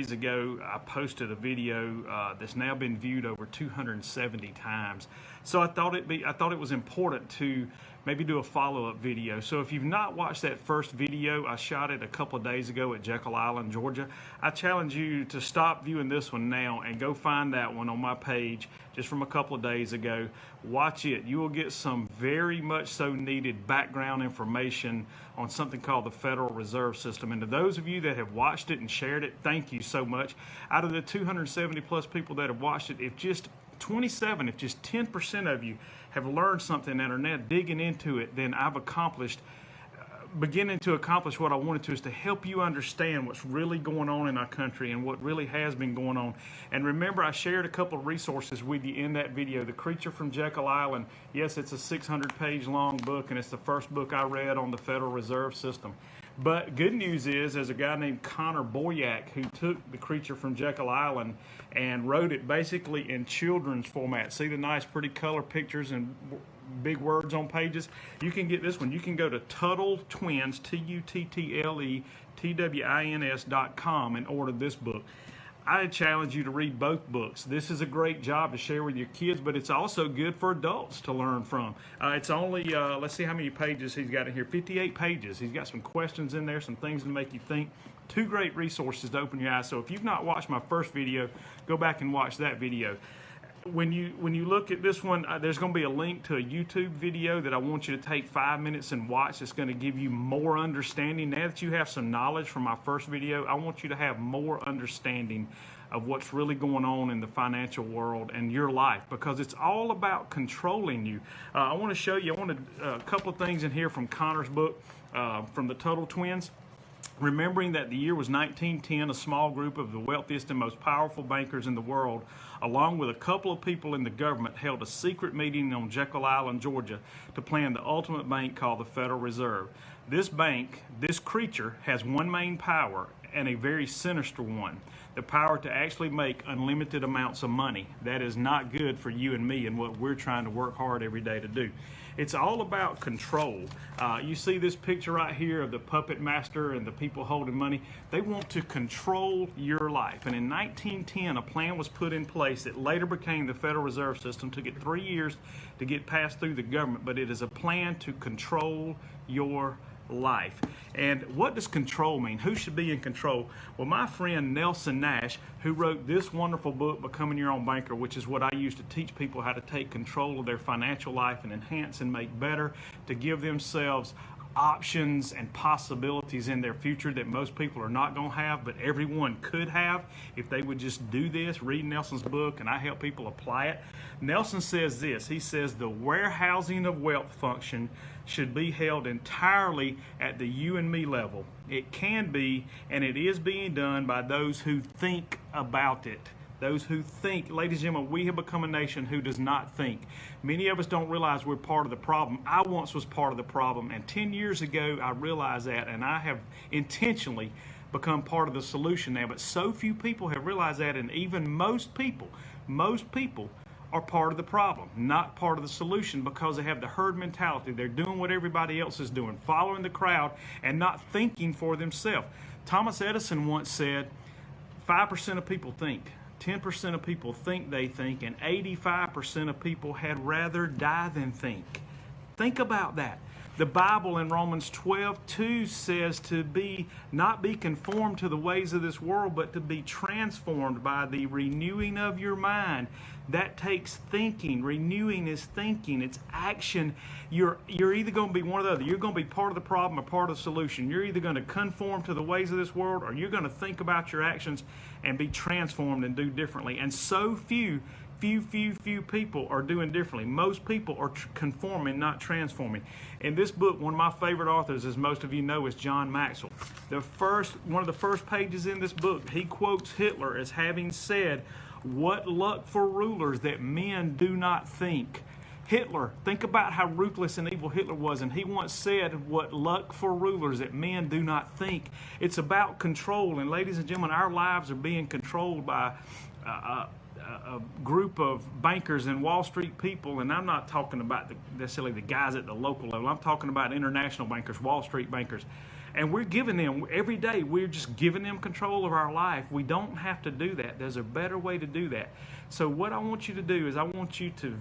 days ago, I posted a video that's now been viewed over 270 times. So I thought it was important to maybe do a follow-up video. So if you've not watched that first video, I shot it a couple of days ago at Jekyll Island, Georgia. I challenge you to stop viewing this one now and go find that one on my page just from a couple of days ago. Watch it. You will get some very much so needed background information on something called the Federal Reserve System. And to those of you that have watched it and shared it, thank you so much. Out of the 270 plus people that have watched it, if just 10% of you have learned something and are now digging into it, then I've beginning to accomplish what I wanted to, is to help you understand what's really going on in our country and what really has been going on. And remember, I shared a couple of resources with you in that video. The Creature from Jekyll Island, yes, it's a 600-page long book, and it's the first book I read on the Federal Reserve System. But good news is, there's a guy named Connor Boyack who took The Creature from Jekyll Island and wrote it basically in children's format. See the nice pretty color pictures and big words on pages? You can get this one. You can go to Tuttle Twins, TUTTLETWINS.com, and order this book. I challenge you to read both books. This is a great job to share with your kids, but it's also good for adults to learn from. It's only, let's see how many pages he's got in here, 58 pages. He's got some questions in there, some things to make you think. Two great resources to open your eyes. So if you've not watched my first video, go back and watch that video. When you look at this one, there's going to be a link to a YouTube video that I want you to take 5 minutes and watch. It's going to give you more understanding. Now that you have some knowledge from my first video, I want you to have more understanding of what's really going on in the financial world and your life, because it's all about controlling you. I want to show you, a couple of things in here from Connor's book, from the Tuttle Twins. Remembering that the year was 1910, a small group of the wealthiest and most powerful bankers in the world, along with a couple of people in the government, held a secret meeting on Jekyll Island, Georgia, to plan the ultimate bank called the Federal Reserve. This bank, this creature, has one main power, and a very sinister one: the power to actually make unlimited amounts of money. That is not good for you and me and what we're trying to work hard every day to do. It's all about control. You see this picture right here of the puppet master and the people holding money. They want to control your life. And in 1910, a plan was put in place that later became the Federal Reserve System. Took it 3 years to get passed through the government, but it is a plan to control your life. And what does control mean? Who should be in control? Well, my friend Nelson Nash, who wrote this wonderful book, Becoming Your Own Banker, which is what I use to teach people how to take control of their financial life and enhance and make better, to give themselves options and possibilities in their future that most people are not going to have, but everyone could have if they would just do this. Read Nelson's book, and I help people apply it. Nelson says this. He says the warehousing of wealth function should be held entirely at the you and me level. It can be, and it is being done by those who think about it. Those who think. Ladies and gentlemen, we have become a nation who does not think. Many of us don't realize we're part of the problem. I once was part of the problem, and 10 years ago I realized that, and I have intentionally become part of the solution now. But so few people have realized that, and even most people are part of the problem, not part of the solution, because they have the herd mentality. They're doing what everybody else is doing, following the crowd and not thinking for themselves. Thomas Edison once said, 5% of people think, 10% of people think they think, and 85% of people had rather die than think. Think about that. The Bible in Romans 12:2 says to not be conformed to the ways of this world, but to be transformed by the renewing of your mind. That takes thinking. Renewing is thinking. It's action. You're either going to be one or the other. You're going to be part of the problem or part of the solution. You're either going to conform to the ways of this world, or you're going to think about your actions and be transformed and do differently. And so few people are doing differently. Most people are conforming, not transforming. In this book, one of my favorite authors, as most of you know, is John Maxwell. One of the first pages in this book, he quotes Hitler as having said, "What luck for rulers that men do not think." Hitler, think about how ruthless and evil Hitler was, and he once said, "What luck for rulers that men do not think." It's about control, and ladies and gentlemen, our lives are being controlled by a group of bankers and Wall Street people, and I'm not talking about necessarily the guys at the local level. I'm talking about international bankers, Wall Street bankers. And we're giving them, every day, we're just giving them control of our life. We don't have to do that. There's a better way to do that. So what I want you to do is I want you to